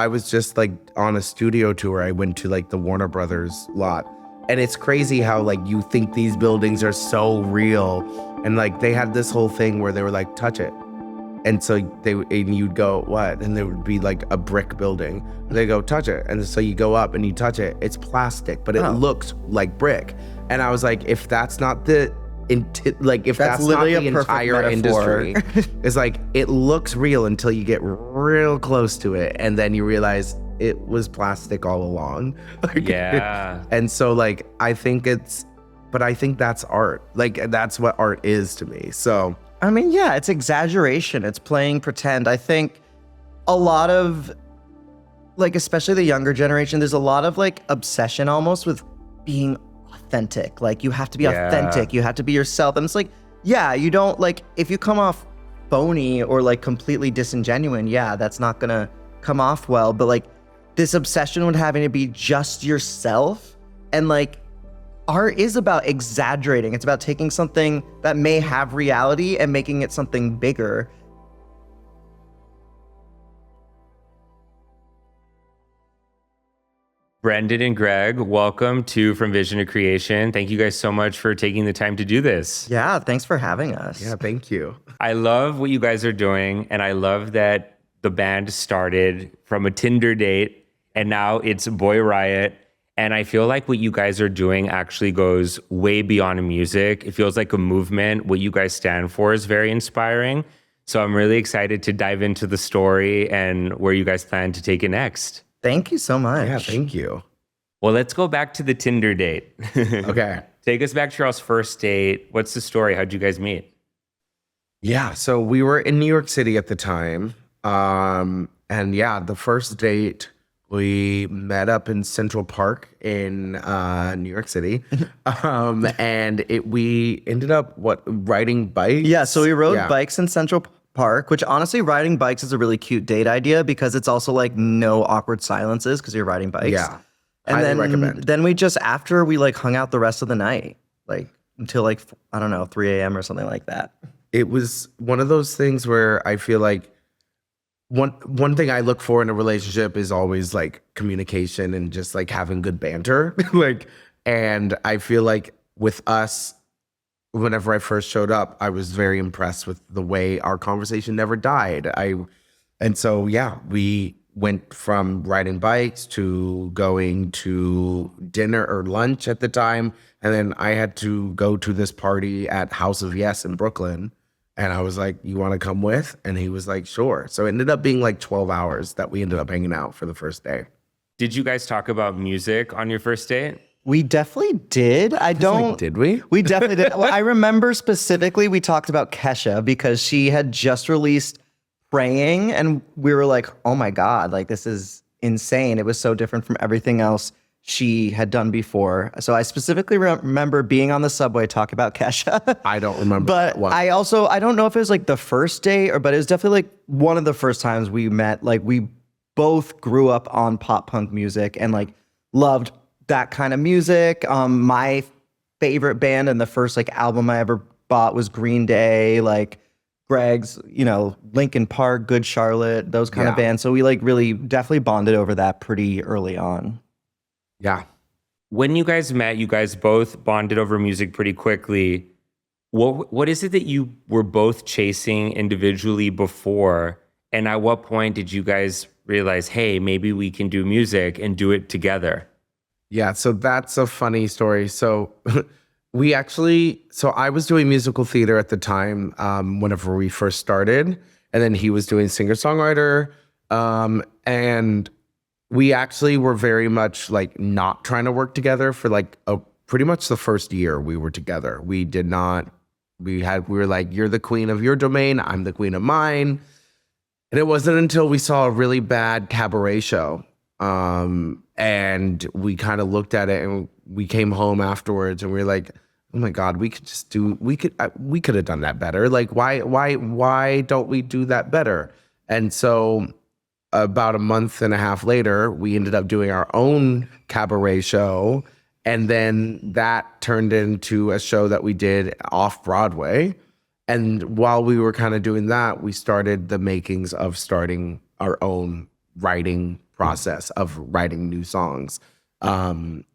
I was just like on a studio tour. I went to like the Warner Brothers lot. And it's crazy how like you think these buildings are so real. And like they had this whole thing where they were like, touch it. And so and you'd go, what? And there would be like a brick building. They go, touch it. And so you go up and you touch it. It's plastic, but it looks like brick. And I was like, if that's not the, if that's not the entire industry, it's like, it looks real until you get real close to it. And then you realize it was plastic all along. Yeah. And so like, I think that's art. Like, that's what art is to me. So. I mean, yeah, it's exaggeration. It's playing pretend. I think a lot of, like, especially the younger generation, there's a lot of, like, obsession almost with being authentic. Like, you have to be authentic. You have to be yourself. And it's like, yeah, you don't, like, if you come off phony or, like, completely disingenuine, yeah, that's not going to come off well. But, like, this obsession with having to be just yourself and, like, art is about exaggerating. It's about taking something that may have reality and making it something bigger. Brendan and Greg, welcome to From Vision to Creation. Thank you guys so much for taking the time to do this. Yeah, thanks for having us. Yeah, thank you. I love what you guys are doing, and I love that the band started from a Tinder date, and now it's Boy Riot. And I feel like what you guys are doing actually goes way beyond music. It feels like a movement. What you guys stand for is very inspiring. So I'm really excited to dive into the story and where you guys plan to take it next. Thank you so much. Yeah, thank you. Well, let's go back to the Tinder date. Okay. Take us back to y'all's first date. What's the story? How'd you guys meet? Yeah, so we were in New York City at the time. And yeah, the first date, we met up in Central Park in New York City, and we ended up riding bikes. Yeah, so we rode bikes in Central Park, which honestly, riding bikes is a really cute date idea because it's also like no awkward silences because you're riding bikes. Yeah, and highly recommend. Then we just after we like hung out the rest of the night, like until like I don't know 3 a.m. or something like that. It was one of those things where I feel like. One thing I look for in a relationship is always like communication and just like having good banter. And I feel like with us, whenever I first showed up, I was very impressed with the way our conversation never died. And so, yeah, we went from riding bikes to going to dinner or lunch at the time. And then I had to go to this party at House of Yes in Brooklyn. And I was like, you want to come with? And he was like, sure. So it ended up being like 12 hours that we ended up hanging out for the first day. Did you guys talk about music on your first date? We definitely did. Did we? We definitely did. Well, I remember specifically we talked about Kesha because she had just released Praying. And we were like, oh my God, like this is insane. It was so different from everything else she had done before. So I specifically remember being on the subway talking about Kesha. I don't remember. But what. I don't know if it was like the first date but it was definitely like one of the first times we met. Like we both grew up on pop punk music and like loved that kind of music. My favorite band and the first like album I ever bought was Green Day, like Greg's, Linkin Park, Good Charlotte, those kind of bands. So we like really definitely bonded over that pretty early on. Yeah. When you guys met, you guys both bonded over music pretty quickly. What is it that you were both chasing individually before? And at what point did you guys realize, hey, maybe we can do music and do it together? Yeah, so that's a funny story. So I was doing musical theater at the time whenever we first started. And then he was doing singer-songwriter. And we actually were very much like not trying to work together for like pretty much the first year we were together. We were like, you're the queen of your domain, I'm the queen of mine. And it wasn't until we saw a really bad cabaret show. And we kind of looked at it and we came home afterwards and we were like, oh my God, we could have done that better. Like, why don't we do that better? And so about a month and a half later, we ended up doing our own cabaret show. And then that turned into a show that we did off Broadway. And while we were kind of doing that, we started the makings of starting our own writing process of writing new songs. And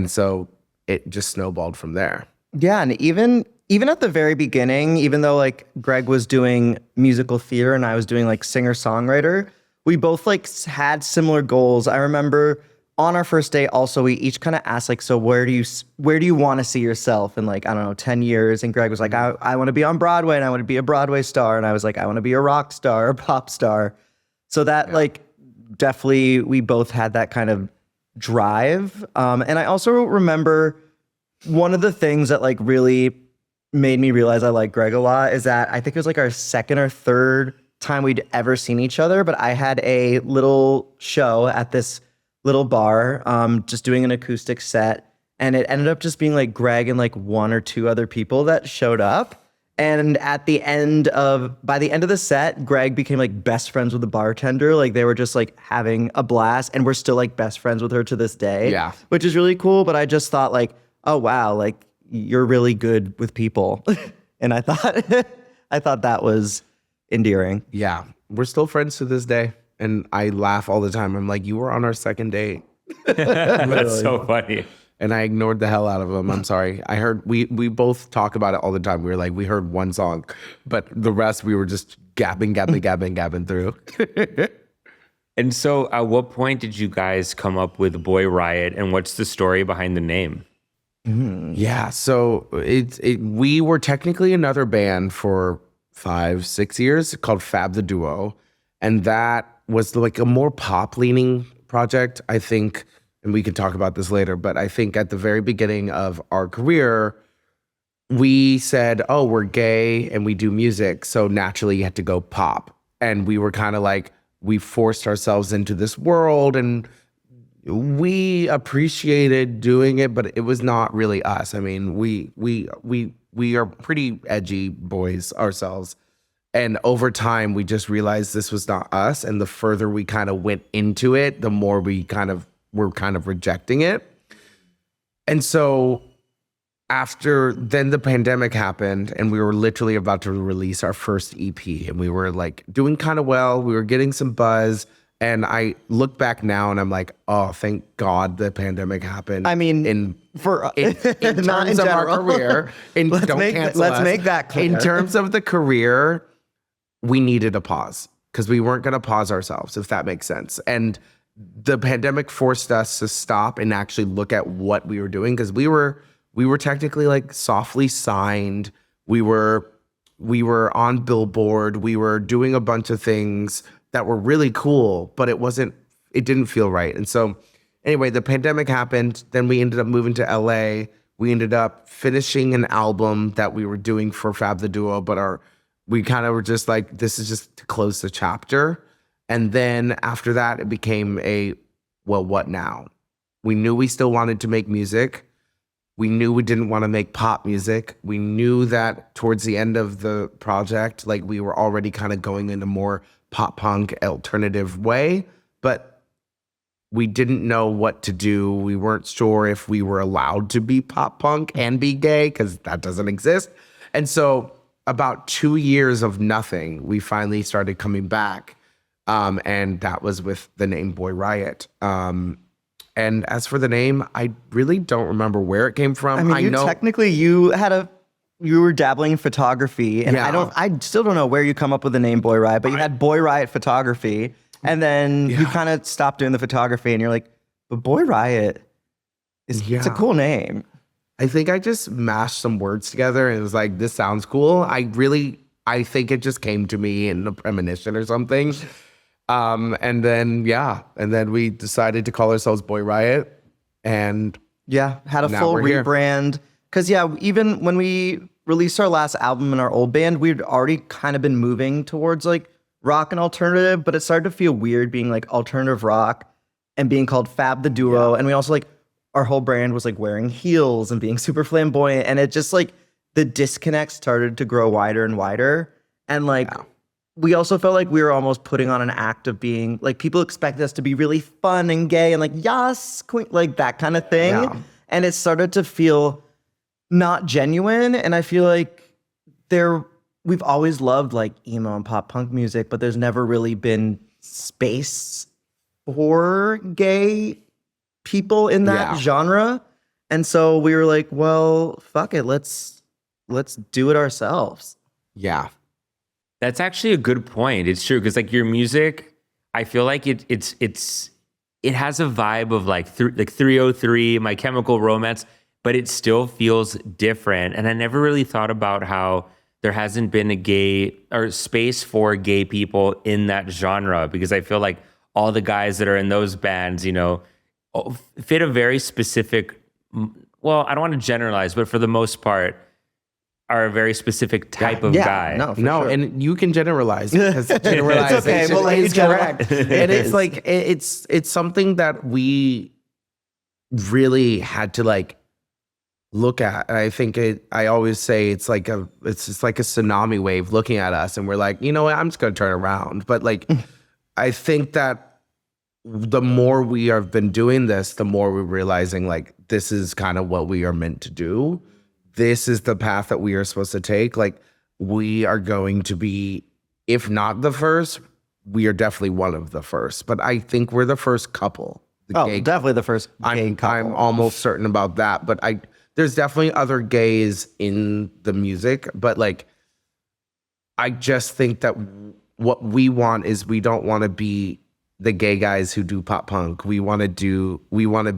so it just snowballed from there. Yeah, and even at the very beginning, even though like Greg was doing musical theater and I was doing like singer-songwriter, we both like had similar goals. I remember on our first date also we each kind of asked like, so where do you want to see yourself in like, I don't know, 10 years? And Greg was like, I want to be on Broadway and I want to be a Broadway star. And I was like, I want to be a rock star, a pop star. So that like definitely we both had that kind of drive. And I also remember one of the things that like really made me realize I like Greg a lot is that I think it was like our second or third time we'd ever seen each other, but I had a little show at this little bar, just doing an acoustic set, and it ended up just being like Greg and like one or two other people that showed up. And by the end of the set, Greg became like best friends with the bartender. Like they were just like having a blast, and we're still like best friends with her to this day. Yeah. Which is really cool. But I just thought like, oh wow, like you're really good with people. And I thought that was endearing. Yeah. We're still friends to this day. And I laugh all the time. I'm like, you were on our second date. That's so funny. And I ignored the hell out of him. I'm sorry. I heard, we both talk about it all the time. We were like, we heard one song, but the rest we were just gabbing through. And so at what point did you guys come up with Boy Riot, and what's the story behind the name? Yeah. So we were technically another band for 5-6 years called Fab the Duo. And that was like a more pop leaning project, I think. And we can talk about this later, but I think at the very beginning of our career, we said, oh, we're gay and we do music. So naturally you had to go pop. And we were kind of like, we forced ourselves into this world and we appreciated doing it, but it was not really us. I mean, we are pretty edgy boys ourselves. And over time, we just realized this was not us. And the further we kind of went into it, the more we were kind of rejecting it. And so after then the pandemic happened and we were literally about to release our first EP and we were like doing kind of well. We were getting some buzz. And I look back now and I'm like, oh, thank God the pandemic happened. I mean, in not terms in of our general. career, and Let's don't make cancel let's us. make that clear. In terms of the career, we needed a pause because we weren't going to pause ourselves, if that makes sense. And the pandemic forced us to stop and actually look at what we were doing because we were technically like softly signed. We were on Billboard. We were doing a bunch of things that were really cool, but it didn't feel right. And so anyway, the pandemic happened. Then we ended up moving to LA. We ended up finishing an album that we were doing for Fab the Duo, but we kind of were just like, this is just to close the chapter. And then after that, it became well, what now? We knew we still wanted to make music. We knew we didn't want to make pop music. We knew that towards the end of the project, like we were already kind of going in a more pop punk alternative way, but we didn't know what to do. We weren't sure if we were allowed to be pop punk and be gay because that doesn't exist. And so about 2 years of nothing, we finally started coming back. And that was with the name Boy Riot. And as for the name, I really don't remember where it came from. I mean, technically you were dabbling in photography, and Yeah. I still don't know where you come up with the name Boy Riot, but you had Boy Riot Photography, and then you kind of stopped doing the photography, and you're like, but Boy Riot it's a cool name. I think I just mashed some words together and it was like, this sounds cool. I think it just came to me in a premonition or something. And then we decided to call ourselves Boy Riot, and had a now full we're here. rebrand. Because even when we released our last album in our old band, we'd already kind of been moving towards like rock and alternative, but it started to feel weird being like alternative rock and being called Fab the Duo. And we also like, our whole brand was like wearing heels and being super flamboyant. And it just like, the disconnect started to grow wider and wider. And like, we also felt like we were almost putting on an act of being like, people expect us to be really fun and gay and like, yes, queen, like that kind of thing. Yeah. And it started to feel not genuine. And I feel like we've always loved like emo and pop punk music, but there's never really been space 4 gay people in that genre. And so we were like, well, fuck it. Let's do it ourselves. Yeah. That's actually a good point. It's true because like your music, I feel like it has a vibe of like 303, My Chemical Romance, but it still feels different. And I never really thought about how there hasn't been a gay or space for gay people in that genre, because I feel like all the guys that are in those bands, you know, fit a very specific, well, I don't want to generalize, but for the most part, are a very specific type of guy. No, for No, sure. and you can generalize because generalization It's okay, we'll let you is correct. And it's like it's something that we really had to like look at. And I think I always say it's just like a tsunami wave looking at us, and we're like, you know what, I'm just gonna turn around. But like I think that the more we have been doing this, the more we're realizing like this is kind of what we are meant to do. This is the path that we are supposed to take. Like we are going to be, if not the first, we are definitely one of the first. But I think we're the first couple. Definitely the first gay couple. I'm almost certain about that. But there's definitely other gays in the music. But like, I just think that what we want is we don't want to be the gay guys who do pop punk. We want to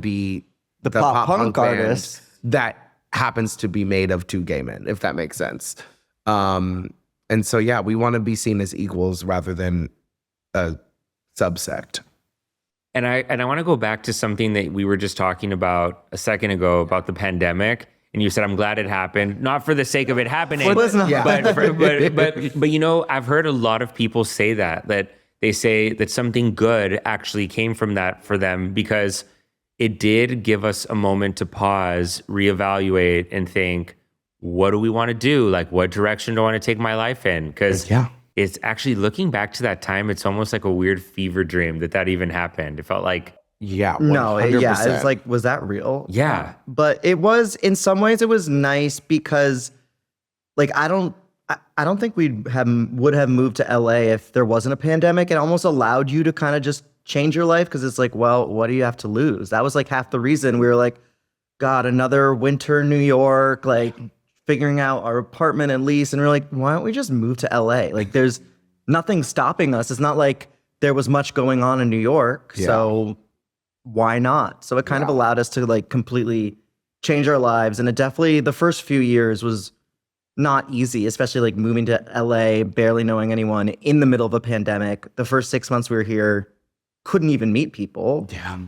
be the pop punk band artist that happens to be made of 2 gay men, if that makes sense. And so, yeah, we want to be seen as equals rather than a subsect. And I want to go back to something that we were just talking about a second ago about the pandemic. And you said, I'm glad it happened, not for the sake of it happening, but you know, I've heard a lot of people say that they say that something good actually came from that for them, because it did give us a moment to pause, reevaluate, and think, what do we want to do? Like, what direction do I want to take my life in? Because it's actually, looking back to that time, it's almost like a weird fever dream that even happened. It felt like, 100%. It's like, was that real? Yeah. But it was, in some ways, it was nice because, like, I don't think would have moved to LA if there wasn't a pandemic. It almost allowed you to kind of just change your life, because it's like, well, what do you have to lose? That was like half the reason we were like, God, another winter in New York, like figuring out our apartment and lease. And we're like, why don't we just move to LA? Like there's nothing stopping us. It's not like there was much going on in New York. Yeah. So why not? So it kind of allowed us to like completely change our lives. And it definitely, the first few years was not easy, especially like moving to LA, barely knowing anyone in the middle of a pandemic. The first 6 months we were here, couldn't even meet people. Yeah.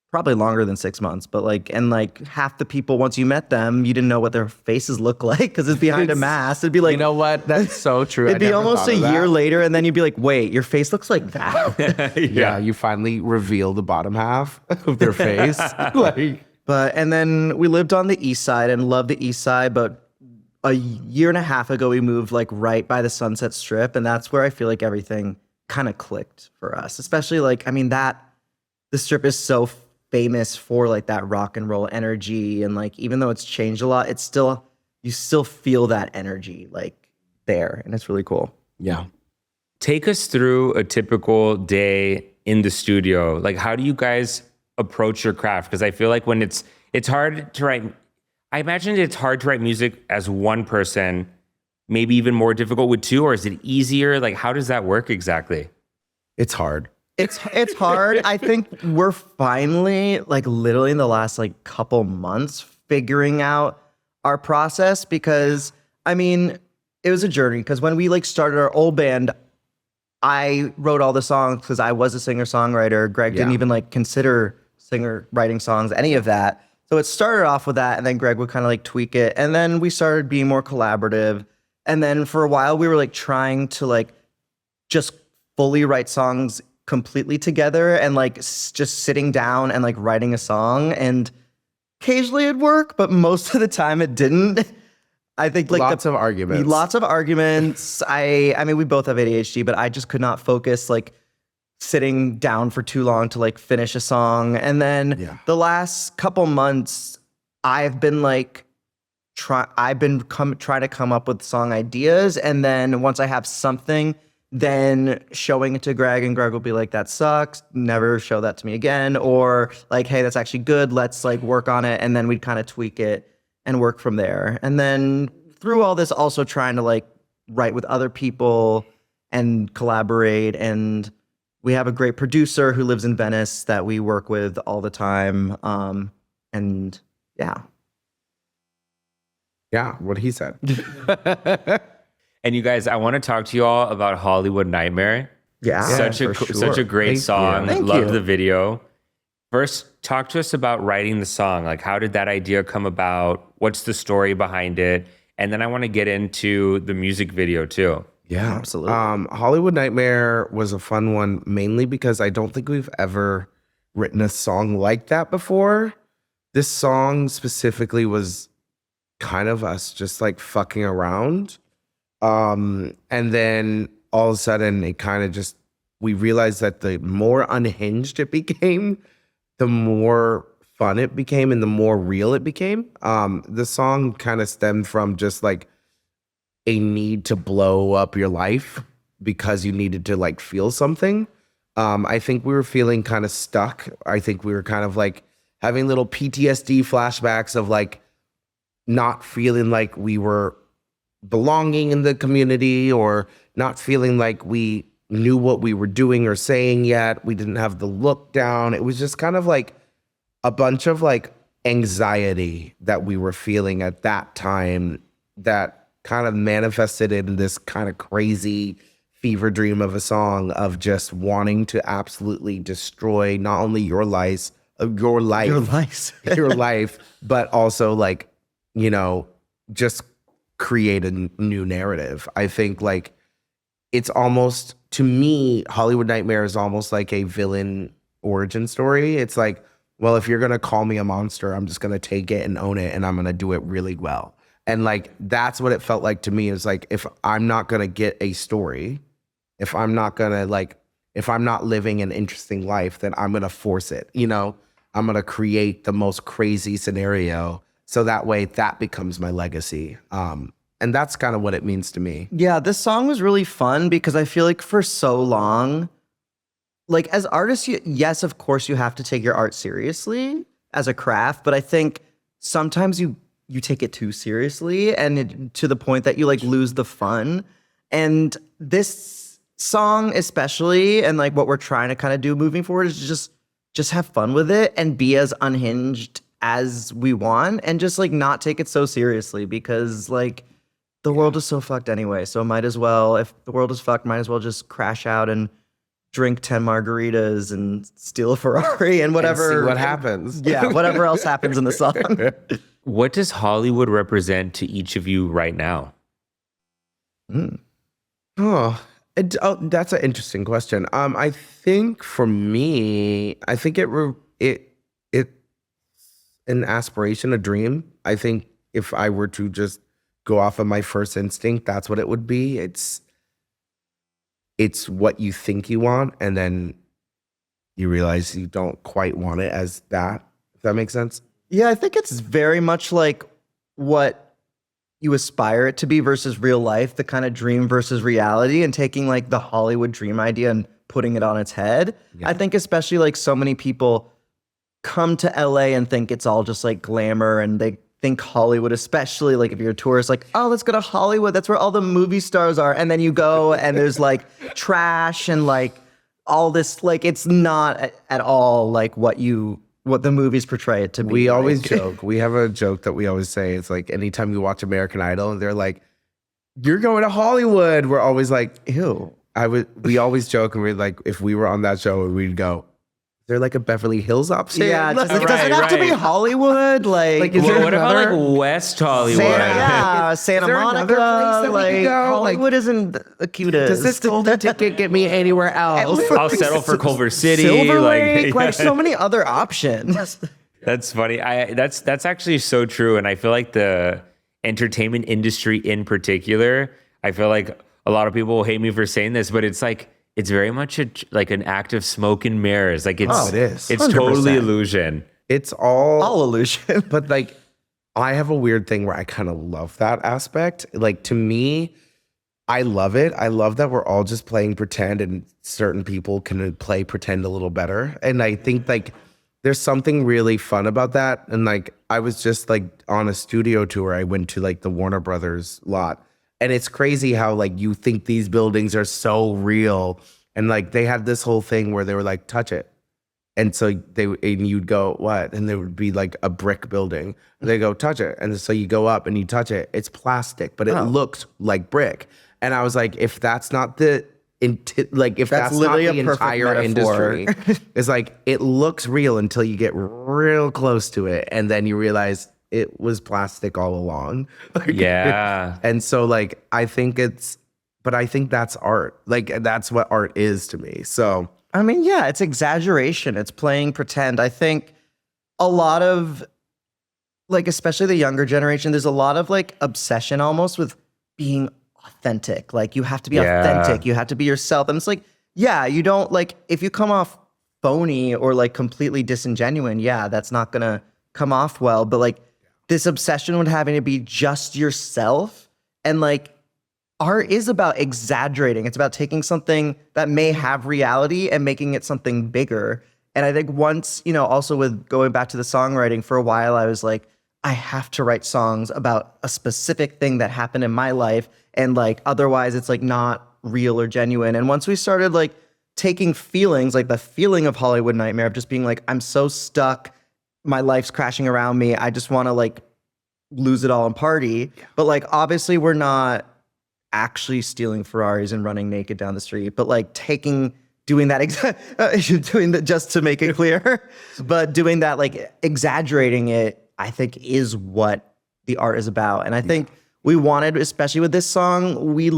Probably longer than 6 months, but like half the people, once you met them, you didn't know what their faces look like because it's behind a mask. It'd be like, you know what? That's so true. It'd be almost a year later, and then you'd be like, wait, your face looks like that. Yeah, you finally reveal the bottom half of their face. And then we lived on the east side and loved the east side, but a year and a half ago, we moved like right by the Sunset Strip, and that's where I feel like everything kind of clicked for us. Especially like, I mean, the Strip is so famous for like that rock and roll energy, and like even though it's changed a lot, you still feel that energy like there, and it's really cool. Yeah. Take us through a typical day in the studio. Like, how do you guys approach your craft? Because I feel like when it's hard to write, I imagine it's hard to write music as one person, maybe even more difficult with 2, or is it easier? Like, how does that work exactly? It's hard. It's hard. I think we're finally, like literally in the last like couple months, figuring out our process, because I mean, it was a journey. Because when we like started our old band, I wrote all the songs because I was a singer-songwriter. Greg didn't even like consider writing songs, any of that. So it started off with that, and then Greg would kind of like tweak it. And then we started being more collaborative. And then for a while we were like trying to like just fully write songs completely together, and like just sitting down and like writing a song, and occasionally it'd work, but most of the time it didn't. I think like lots of arguments. I mean, we both have ADHD, but I just could not focus like sitting down for too long to like finish a song. And then the last couple months, I've been like trying to come up with song ideas, and then once I have something then showing it to Greg, and Greg will be like, that sucks, never show that to me again. Or like, hey, that's actually good, let's like work on it. And then we'd kind of tweak it and work from there. And then through all this, also trying to like write with other people and collaborate. And we have a great producer who lives in Venice that we work with all the time. And yeah. Yeah, what he said. And you guys, I want to talk to you all about Hollywood Nightmare. Yeah. Such a great song. Thank Love you. the video. First, talk to us about writing the song. Like, how did that idea come about? What's the story behind it? And then I want to get into the music video too. Yeah, Absolutely. Hollywood Nightmare was a fun one, mainly because I don't think we've ever written a song like that before. This song specifically was kind of us just like fucking around. And then all of a sudden it kind of just, we realized that the more unhinged it became, the more fun it became and the more real it became. The song kind of stemmed from just like a need to blow up your life because you needed to like feel something. I think we were feeling kind of stuck. I think we were kind of like having little PTSD flashbacks of like not feeling like we were belonging in the community, or not feeling like we knew what we were doing or saying yet. We didn't have the look down. It was just kind of like a bunch of like anxiety that we were feeling at that time that kind of manifested in this kind of crazy fever dream of a song of just wanting to absolutely destroy not only your life, your life, but also like, you know, just create a new narrative. I think like it's almost, to me, Hollywood Nightmare is almost like a villain origin story. It's like, well, if you're going to call me a monster, I'm just going to take it and own it, and I'm going to do it really well. And like, that's what it felt like to me. Is like, if I'm not going to get a story, if I'm not going to like, if I'm not living an interesting life, then I'm going to force it. You know, I'm going to create the most crazy scenario. So that way that becomes my legacy. And that's kind of what it means to me. Yeah, this song was really fun because I feel like for so long, like as artists, yes, of course you have to take your art seriously as a craft, but I think sometimes you take it too seriously, and to the point that you like lose the fun. And this song especially, and like what we're trying to kind of do moving forward, is just have fun with it and be as unhinged as we want, and just like not take it so seriously, because like the world is so fucked anyway. So might as well, if the world is fucked, might as well just crash out and drink 10 margaritas and steal a Ferrari and whatever. And see what happens. Yeah, whatever else happens in the song. What does Hollywood represent to each of you right now? Oh, that's an interesting question. I think for me, I think it's an aspiration, a dream. I think if I were to just go off of my first instinct, that's what it would be. It's what you think you want, and then you realize you don't quite want it as that. If that makes sense? Yeah, I think it's very much like what you aspire it to be versus real life, the kind of dream versus reality, and taking like the Hollywood dream idea and putting it on its head. Yeah. I think especially like so many people come to LA and think it's all just like glamour, and they think Hollywood, especially like if you're a tourist, like, oh, let's go to Hollywood, that's where all the movie stars are. And then you go and there's like trash and like all this, like it's not at all like what the movies portray it to be. We always like. joke. We have a joke that we always say. It's like anytime you watch American Idol and they're like, "You're going to Hollywood," we're always like, "Ew." We always joke, and we're like, if we were on that show, we'd go, "Is there like a Beverly Hills option?" Yeah, just, Right, does it have to be right. Hollywood? Like, is there What about another- like West Hollywood? Santa there Monica? another place that we Like, could go? Hollywood isn't the cutest. Does this golden ticket get me anywhere else? I'll settle for Culver City. Silver like, Lake? Like so many other options. That's funny. That's actually so true. And I feel like the entertainment industry in particular, I feel like a lot of people will hate me for saying this, but it's like, it's very much like an act of smoke and mirrors. Like it's, It is. It's 100%. totally illusion. It's all illusion. But like, I have a weird thing where I kind of love that aspect. Like, to me, I love it. I love that we're all just playing pretend and certain people can play pretend a little better. And I think like there's something really fun about that. And like I was just like on a studio tour. I went to like the Warner Brothers lot. And it's crazy how like you think these buildings are so real. And like they had this whole thing where they were like, touch it. And so and you'd go, what? And there would be like a brick building. And they go, touch it. And so you go up and you touch it. It's plastic, but it looks like brick. And I was like, if that's not the, if that's not literally the a perfect entire metaphor. industry, it's like, it looks real until you get real close to it. And then you realize it was plastic all along. Like, Yeah. and so like, I think that's art. Like, that's what art is to me. So, I mean, yeah, it's exaggeration. It's playing pretend. I think a lot of, like, especially the younger generation, there's a lot of like obsession almost with being authentic. Like, you have to be authentic. You have to be yourself. And it's like, yeah, you don't like, if you come off phony or like completely disingenuine, yeah, that's not gonna come off well. But like this obsession with having to be just yourself, and like art is about exaggerating. It's about taking something that may have reality and making it something bigger. And I think once, also with going back to the songwriting, for a while, I was like, I have to write songs about a specific thing that happened in my life. And like, otherwise it's like not real or genuine. And once we started like taking feelings, like the feeling of Hollywood Nightmare, of just being like, I'm so stuck, my life's crashing around me, I just want to like lose it all and party. But like, obviously we're not actually stealing Ferraris and running naked down the street, but like doing that just to make it clear, but doing that, like exaggerating it, I think is what the art is about. And I think we wanted, especially with this song, we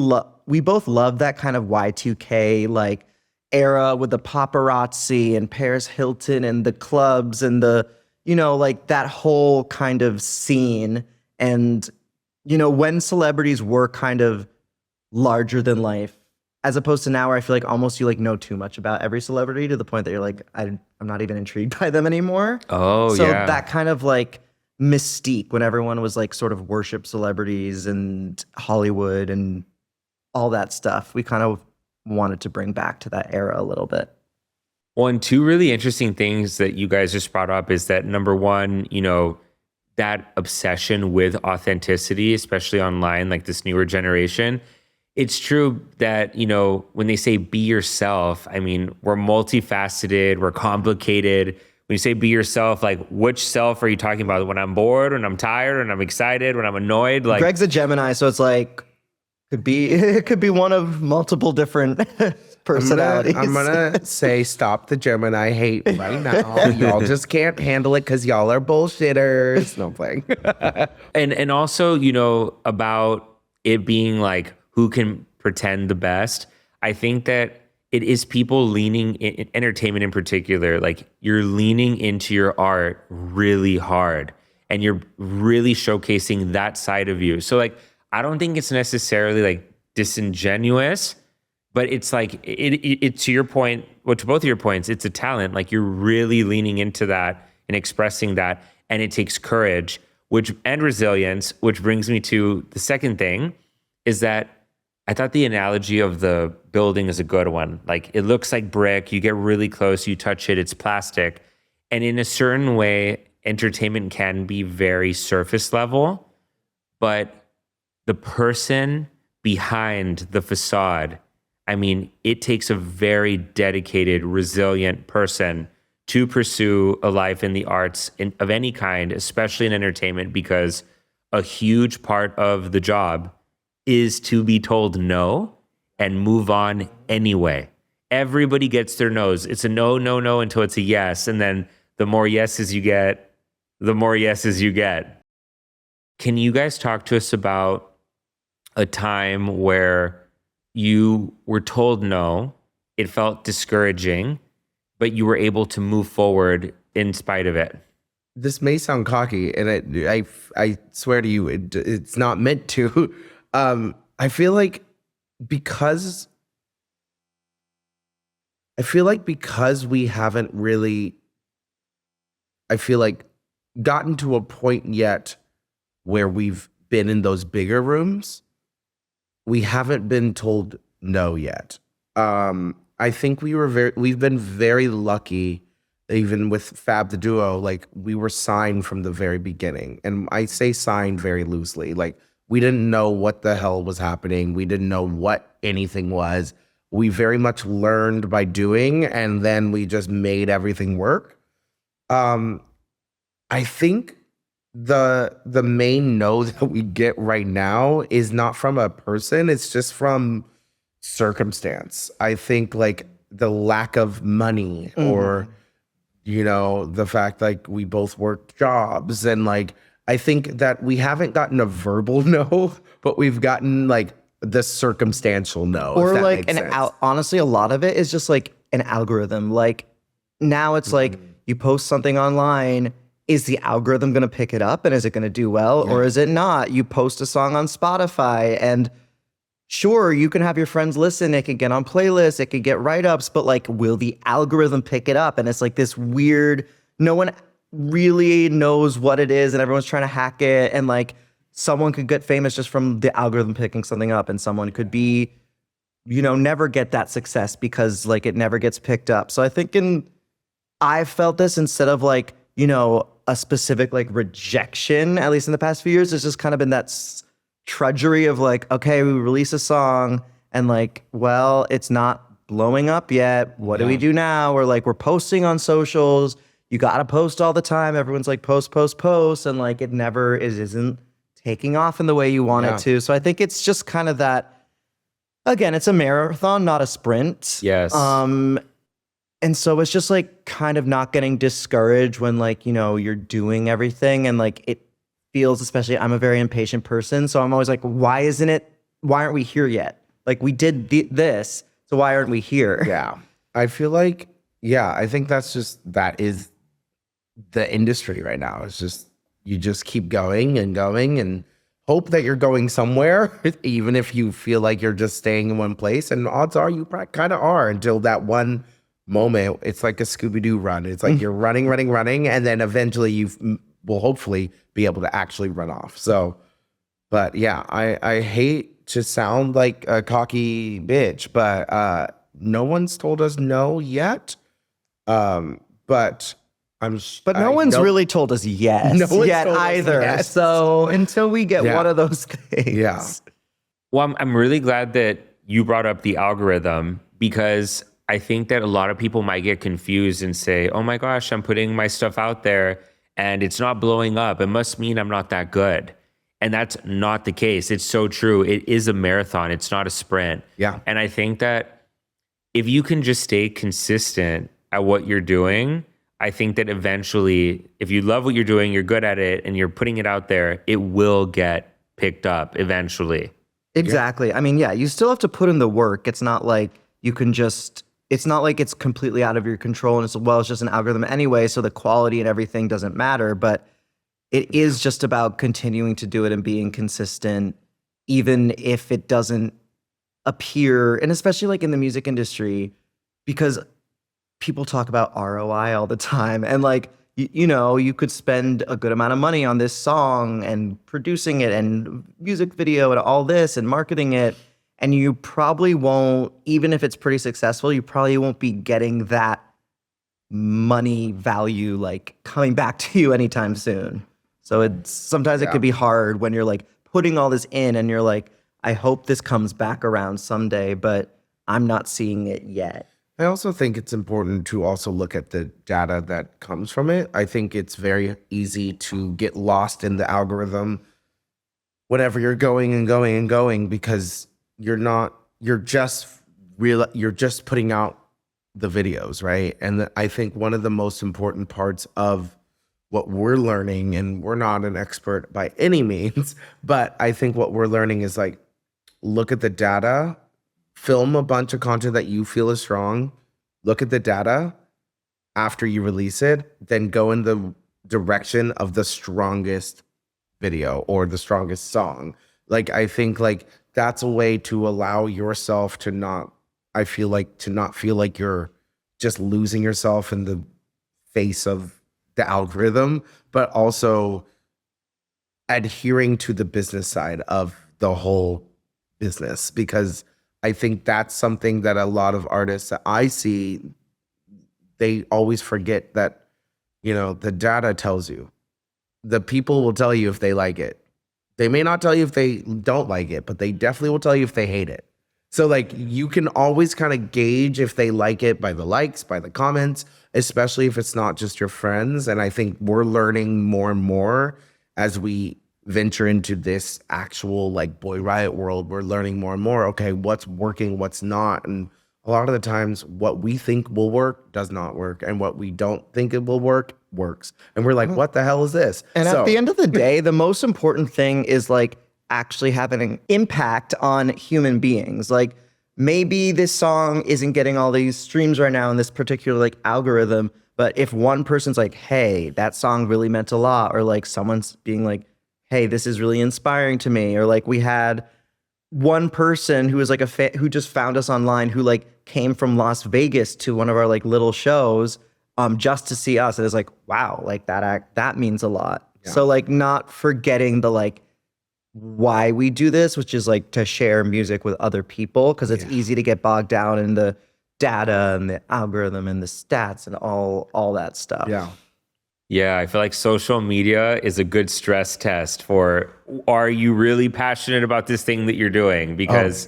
both love that kind of Y2K like era with the paparazzi and Paris Hilton and the clubs and the, like that whole kind of scene. And, when celebrities were kind of larger than life, as opposed to now where I feel like almost you like know too much about every celebrity to the point that you're like, I'm not even intrigued by them anymore. Oh, so yeah. that kind of like mystique when everyone was like sort of worship celebrities and Hollywood and all that stuff, we kind of wanted to bring back to that era a little bit. Well, and two really interesting things that you guys just brought up is that number one, that obsession with authenticity, especially online, like this newer generation. It's true that, when they say be yourself, I mean, we're multifaceted, we're complicated. When you say be yourself, like which self are you talking about? When I'm bored, when I'm tired, when I'm excited, when I'm annoyed? Like Greg's a Gemini, so it's like it could be one of multiple different personalities. I'm gonna say stop the Gemini hate right now. Y'all just can't handle it because y'all are bullshitters. No, I'm playing. and also, about it being like who can pretend the best. I think that it is people leaning in entertainment in particular, like you're leaning into your art really hard and you're really showcasing that side of you. So like, I don't think it's necessarily like disingenuous, but it's like, it to your point, well, to both of your points, it's a talent. Like you're really leaning into that and expressing that. And it takes courage, and resilience, which brings me to the second thing is that I thought the analogy of the building is a good one. Like it looks like brick, you get really close, you touch it, it's plastic. And in a certain way, entertainment can be very surface level, but the person behind the facade, I mean, it takes a very dedicated, resilient person to pursue a life in the arts of any kind, especially in entertainment, because a huge part of the job is to be told no and move on anyway. Everybody gets their no's. It's a no, no, no until it's a yes. And then the more yeses you get, the more yeses you get. Can you guys talk to us about a time where you were told no, it felt discouraging, but you were able to move forward in spite of it? This may sound cocky, and I swear to you, it's not meant to. I feel like because we haven't really, I feel like, gotten to a point yet where we've been in those bigger rooms, we haven't been told no yet. I think we've been very lucky, even with Fab the Duo, like we were signed from the very beginning. And I say signed very loosely. Like we didn't know what the hell was happening. We didn't know what anything was. We very much learned by doing, and then we just made everything work. I think the main no that we get right now is not from a person, it's just from circumstance. I think like the lack of money, or the fact like we both worked jobs, and like I think that we haven't gotten a verbal no, but we've gotten like the circumstantial no. Or if that like makes sense. honestly, a lot of it is just like an algorithm. Like now it's like you post something online, is the algorithm going to pick it up and is it going to do well, or is it not? You post a song on Spotify and sure, you can have your friends listen, it can get on playlists, it can get write-ups, but like, will the algorithm pick it up? And it's like this weird, no one really knows what it is and everyone's trying to hack it. And like someone could get famous just from the algorithm picking something up, and someone could be, never get that success because like it never gets picked up. So I think I've felt this instead of like, a specific like rejection, at least in the past few years, it's just kind of been that trudgery of like, okay, we release a song and like, well, it's not blowing up yet. What do we do now? Or like, we're posting on socials. You got to post all the time. Everyone's like post. And like, it never isn't taking off in the way you want it to. So I think it's just kind of that, again, it's a marathon, not a sprint. Yes. And so it's just like kind of not getting discouraged when like, you're doing everything and like it feels, especially I'm a very impatient person. So I'm always like, why aren't we here yet? Like we did this, so why aren't we here? Yeah. I feel like, I think that is the industry right now. It's just, you just keep going and hope that you're going somewhere, even if you feel like you're just staying in one place. And odds are you kind of are until that one moment. It's like a Scooby-Doo run. It's like you're running, and then eventually you will hopefully be able to actually run off. So, but yeah, I hate to sound like a cocky bitch, but no one's told us no yet. But no one's really told us yes yet either. Yes. So until we get one of those things. Yeah. Well, I'm really glad that you brought up the algorithm, because I think that a lot of people might get confused and say, oh my gosh, I'm putting my stuff out there and it's not blowing up. It must mean I'm not that good. And that's not the case. It's so true. It is a marathon. It's not a sprint. Yeah. And I think that if you can just stay consistent at what you're doing, I think that eventually, if you love what you're doing, you're good at it, and you're putting it out there, it will get picked up eventually. Exactly. I mean, you still have to put in the work. It's not like you can it's not like it's completely out of your control and it's just an algorithm anyway, so the quality and everything doesn't matter. But it is just about continuing to do it and being consistent, even if it doesn't appear, and especially like in the music industry, because people talk about ROI all the time. And like, you could spend a good amount of money on this song and producing it and music video and all this and marketing it. And you probably won't, even if it's pretty successful, you probably won't be getting that money value like coming back to you anytime soon. So sometimes it could be hard when you're like putting all this in and you're like, I hope this comes back around someday, but I'm not seeing it yet. I also think it's important to also look at the data that comes from it. I think it's very easy to get lost in the algorithm whenever you're going because you're just putting out the videos, right? And I think one of the most important parts of what we're learning, and we're not an expert by any means, but I think what we're learning is like, look at the data, film a bunch of content that you feel is strong, look at the data after you release it, then go in the direction of the strongest video or the strongest song. Like, I think like that's a way to allow yourself to not feel like you're just losing yourself in the face of the algorithm, but also adhering to the business side of the whole business, because I think that's something that a lot of artists that I see, they always forget that, the data tells you. The people will tell you if they like it. They may not tell you if they don't like it, but they definitely will tell you if they hate it. So like you can always kind of gauge if they like it by the likes, by the comments, especially if it's not just your friends. And I think we're learning more and more as we venture into this actual like Boy Riot world. We're learning more and more, okay, what's working, what's not. And a lot of the times what we think will work does not work. And what we don't think it will work works. And we're like, what the hell is this? And at the end of the day, the most important thing is like actually having an impact on human beings. Like maybe this song isn't getting all these streams right now in this particular like algorithm, but if one person's like, hey, that song really meant a lot, or like someone's being like, hey, this is really inspiring to me, or like we had one person who was like a fan who just found us online, who like came from Las Vegas to one of our like little shows just to see us. And it's like, wow, like that means a lot. Yeah. So like not forgetting the like why we do this, which is like to share music with other people, because it's easy to get bogged down in the data and the algorithm and the stats and all that stuff. Yeah, I feel like social media is a good stress test for, are you really passionate about this thing that you're doing? Because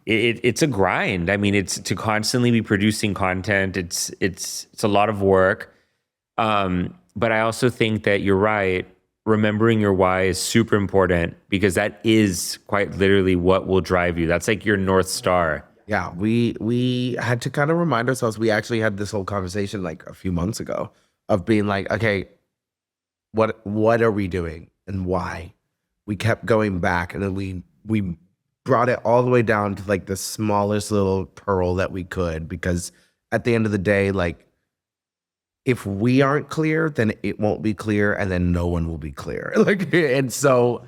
it's a grind. I mean, it's to constantly be producing content. It's a lot of work. But I also think that you're right. Remembering your why is super important, because that is quite literally what will drive you. That's like your North Star. Yeah, we had to kind of remind ourselves. We actually had this whole conversation like a few months ago of being like, okay, what are we doing and why? We kept going back, and then we brought it all the way down to like the smallest little pearl that we could, because at the end of the day, like if we aren't clear, then it won't be clear, and then no one will be clear. Like, and so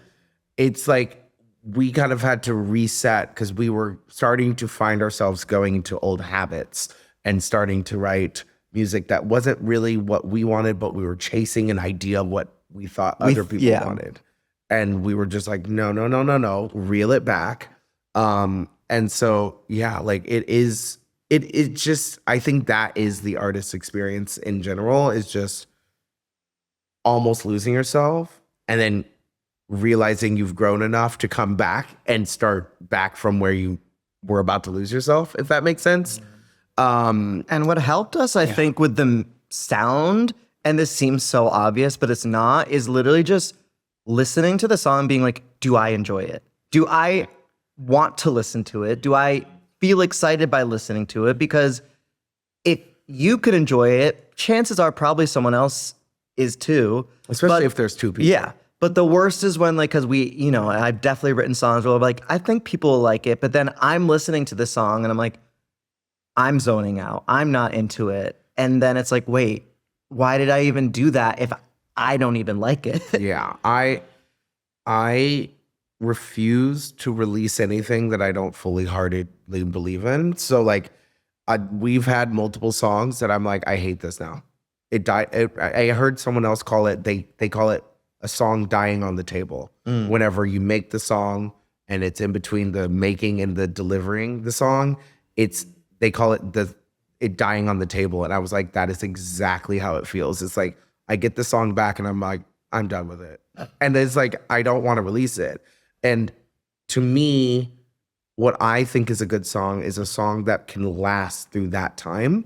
it's like we kind of had to reset, because we were starting to find ourselves going into old habits and starting to write music that wasn't really what we wanted, but we were chasing an idea of what we thought other people wanted. And we were just like, no, reel it back. And so, yeah, like it just, I think that is the artist experience in general, is just almost losing yourself and then realizing you've grown enough to come back and start back from where you were about to lose yourself, if that makes sense. And what helped us, I think, with the sound, and this seems so obvious, but it's not, is literally just listening to the song and being like, do I enjoy it? Do I want to listen to it? Do I feel excited by listening to it? Because if you could enjoy it, chances are probably someone else is too. Especially if there's two people. Yeah. But the worst is when, like, because I've definitely written songs where I'm like, I think people will like it, but then I'm listening to the song and I'm like, I'm zoning out. I'm not into it. And then it's like, wait, why did I even do that if I don't even like it? Yeah. I refuse to release anything that I don't fully heartedly believe in. So like we've had multiple songs that I'm like, I hate this now. It died. I heard someone else call it, they call it a song dying on the table. Whenever you make the song and it's in between the making and the delivering the song, they call it it dying on the table. And I was like, that is exactly how it feels. It's like, I get the song back and I'm like, I'm done with it. And it's like, I don't want to release it. And to me, what I think is a good song is a song that can last through that time.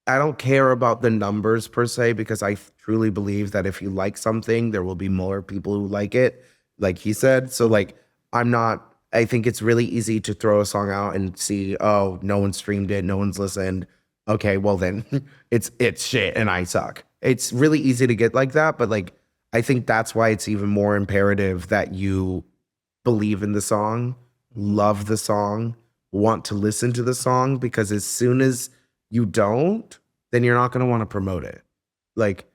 I don't care about the numbers per se, because I truly believe that if you like something, there will be more people who like it, like he said. So like, I think it's really easy to throw a song out and see, oh, no one streamed it, no one's listened. Okay, well then it's shit and I suck. It's really easy to get like that, but like I think that's why it's even more imperative that you believe in the song, love the song, want to listen to the song, because as soon as you don't, then you're not going to want to promote it. Like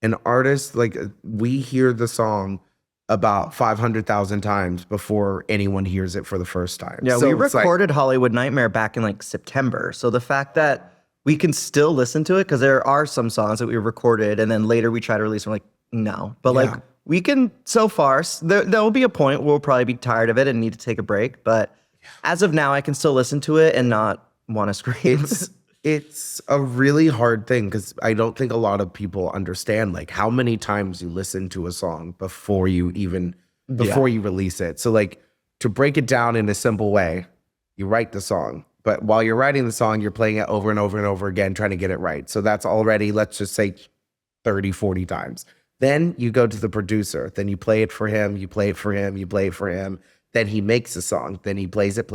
an artist, like we hear the song about 500,000 times before anyone hears it for the first time. Yeah, so we recorded Hollywood Nightmare back in like September. So the fact that we can still listen to it, because there are some songs that we recorded and then later we try to release, and we're like, no. But Yeah. like we can so far. There will be a point where we'll probably be tired of it and need to take a break. But as of now, I can still listen to it and not want to scream. It's a really hard thing because I don't think a lot of people understand like how many times you listen to a song before you release it. So like to break it down in a simple way, you write the song, but while you're writing the song, you're playing it over and over and over again, trying to get it right. So that's already, let's just say 30, 40 times. Then you go to the producer, then you play it for him, you play it for him, you play it for him. Then he makes a song. Then he plays it.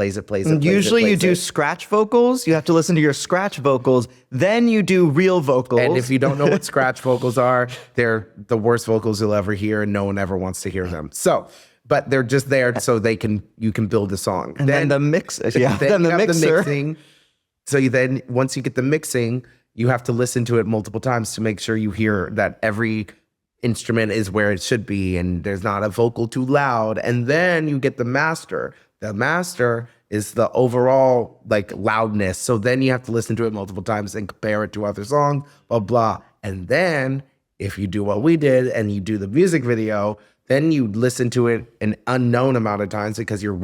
Usually you do scratch vocals. You have to listen to your scratch vocals. Then you do real vocals. And if you don't know what scratch vocals are, they're the worst vocals you'll ever hear, and no one ever wants to hear them. So, but they're just there so you can build a song. And then the mix, yeah. Then the you have mixer. the mixing. So once you get the mixing, you have to listen to it multiple times to make sure you hear that every instrument is where it should be and there's not a vocal too loud. And then you get the master. The master is the overall like loudness. So then you have to listen to it multiple times and compare it to other songs, blah, blah. And then if you do what we did and you do the music video, then you listen to it an unknown amount of times because you're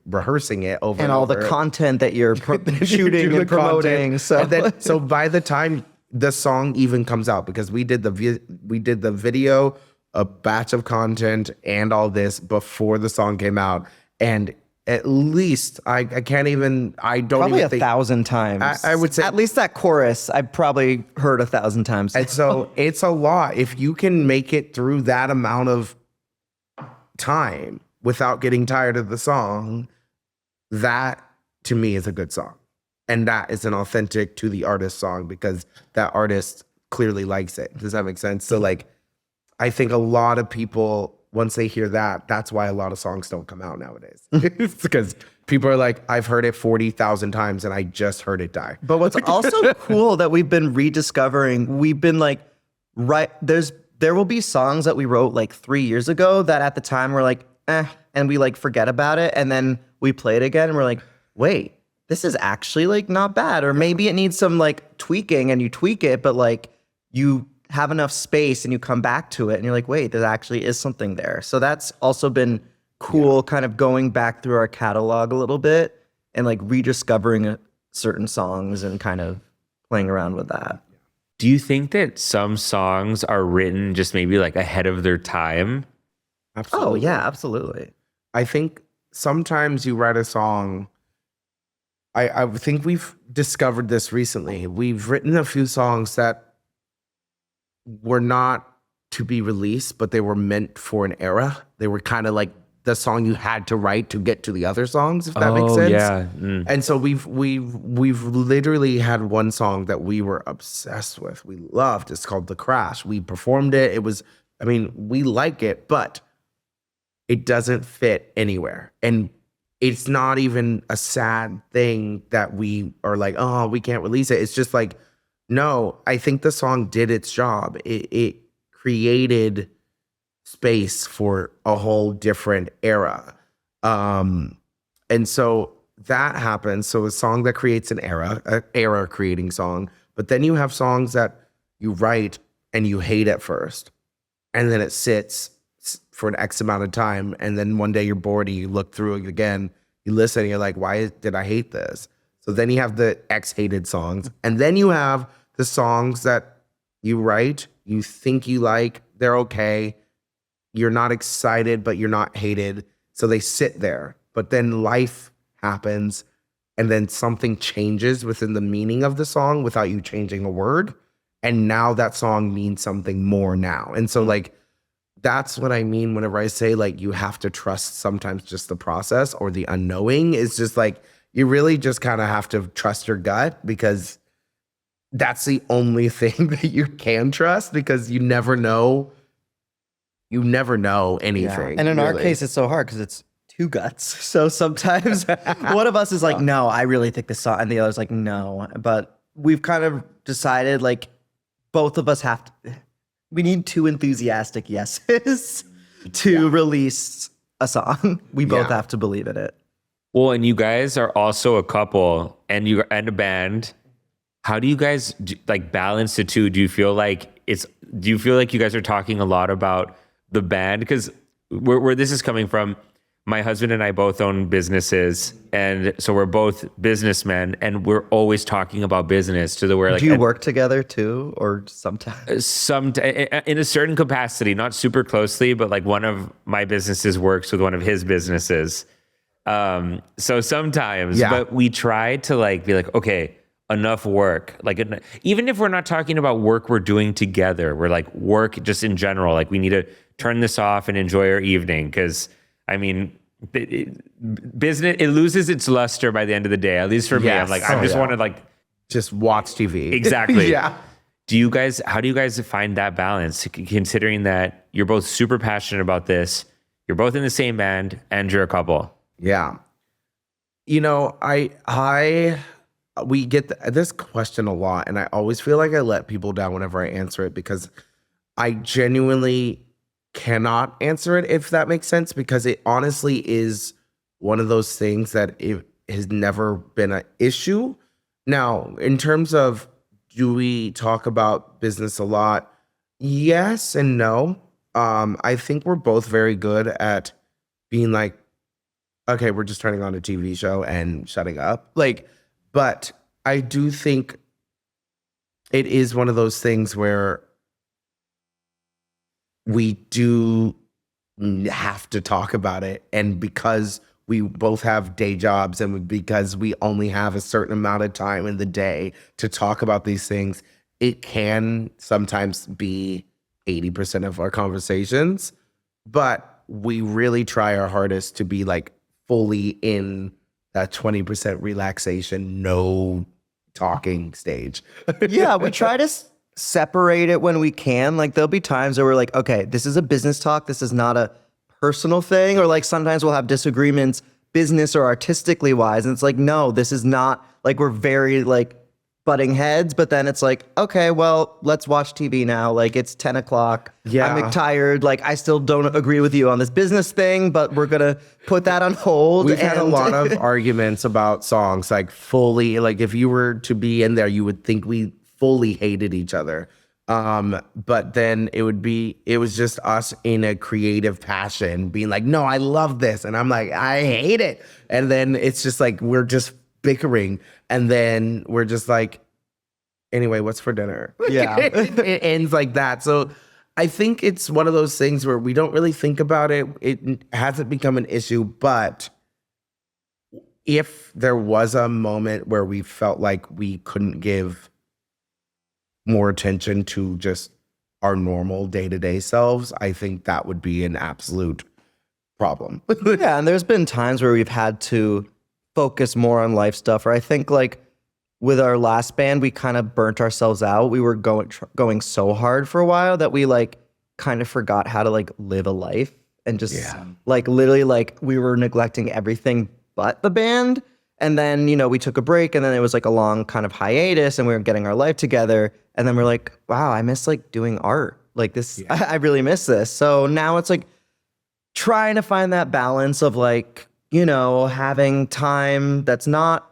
rehearsing it over and all the content that you're shooting and promoting. So by the time the song even comes out, because we did the video, a batch of content, and all this before the song came out, and at least I don't probably even think 1,000 times. I would say at least that chorus I probably heard 1,000 times. And so it's a lot. If you can make it through that amount of time without getting tired of the song, that to me is a good song. And that is an authentic to the artist song because that artist clearly likes it. Does that make sense? So like, I think a lot of people, once they hear that, that's why a lot of songs don't come out nowadays. It's because people are like, I've heard it 40,000 times and I just heard it die. But what's also cool that we've been rediscovering, we've been like, there will be songs that we wrote like 3 years ago that at the time we're like, and we like forget about it. And then we play it again and we're like, wait, this is actually like not bad. Or maybe it needs some like tweaking and you tweak it, but like you have enough space and you come back to it and you're like, wait, there actually is something there. So that's also been cool, kind of going back through our catalog a little bit and like rediscovering certain songs and kind of playing around with that. Do you think that some songs are written just maybe like ahead of their time? Absolutely. Oh yeah, absolutely. I think sometimes you write a song. I think we've discovered this recently. We've written a few songs that were not to be released, but they were meant for an era. They were kind of like the song you had to write to get to the other songs, if that makes sense. Yeah. And so we've literally had one song that we were obsessed with. We loved. It's called The Crash. We performed it. We like it, but it doesn't fit anywhere. And it's not even a sad thing that we are like, oh, we can't release it. It's just like, no, I think the song did its job. It created space for a whole different era. And so that happens. So a song that creates an era creating song, but then you have songs that you write and you hate at first, and then it sits for an X amount of time. And then one day you're bored and you look through it again, you listen and you're like, why did I hate this? So then you have the X hated songs. And then you have the songs that you write, you think you like, they're okay. You're not excited, but you're not hated. So they sit there, but then life happens and then something changes within the meaning of the song without you changing a word. And now that song means something more now. And so like, that's what I mean whenever I say like, you have to trust sometimes just the process or the unknowing. Is just like, you really just kind of have to trust your gut because that's the only thing that you can trust because you never know. You never know anything. Yeah. And in our really. case, it's so hard because it's two guts. So sometimes one of us is like, no, I really think this song, and the other's like, no. But we've kind of decided like both of us we need two enthusiastic yeses to release a song. We both have to believe in it. Well, and you guys are also a couple and a band. How do you guys like balance the two? Do you feel like do you feel like you guys are talking a lot about the band? Because where this is coming from, my husband and I both own businesses, and so we're both businessmen, and we're always talking about business to the where like. Do you work together too, or sometimes? In a certain capacity, not super closely, but like one of my businesses works with one of his businesses. So sometimes, but we try to like be like, okay, enough work. Like even if we're not talking about work we're doing together, we're like work just in general. Like we need to turn this off and enjoy our evening, because I mean, business, it loses its luster by the end of the day. At least for me, I'm like, I just want to like just watch TV. Exactly. Yeah. How do you guys find that balance, considering that you're both super passionate about this, you're both in the same band, and you're a couple? Yeah. You know, we get this question a lot, and I always feel like I let people down whenever I answer it, because I genuinely cannot answer it, if that makes sense, because it honestly is one of those things that it has never been an issue. Now, in terms of, do we talk about business a lot? Yes and no. I think we're both very good at being like, okay, we're just turning on a TV show and shutting up. Like, but I do think it is one of those things where we do have to talk about it. And because we both have day jobs, and because we only have a certain amount of time in the day to talk about these things, it can sometimes be 80% of our conversations. But we really try our hardest to be like fully in that 20% relaxation, no talking stage. Yeah, we try to separate it when we can. Like there'll be times where we're like, okay, this is a business talk. This is not a personal thing. Or like sometimes we'll have disagreements business or artistically wise. And it's like, no, this is not, like we're very like butting heads. But then it's like, okay, well, let's watch TV now. Like it's 10 o'clock. Yeah. I'm tired. Like I still don't agree with you on this business thing, but we're going to put that on hold. We've had a lot of arguments about songs, like fully, like if you were to be in there, you would think we fully hated each other. But then it was just us in a creative passion being like, no, I love this. And I'm like, I hate it. And then it's just like, we're just bickering. And then we're just like, anyway, what's for dinner? Yeah. It ends like that. So I think it's one of those things where we don't really think about it. It hasn't become an issue, but if there was a moment where we felt like we couldn't give more attention to just our normal day-to-day selves, I think that would be an absolute problem. Yeah, and there's been times where we've had to focus more on life stuff. Or I think like with our last band, we kind of burnt ourselves out. We were going so hard for a while that we like kind of forgot how to like live a life, and just like literally like we were neglecting everything but the band. And then, you know, we took a break, and then it was like a long kind of hiatus, and we were getting our life together. And then we're like, wow, I miss like doing art. Like this, I really miss this. So now it's like trying to find that balance of like, you know, having time that's not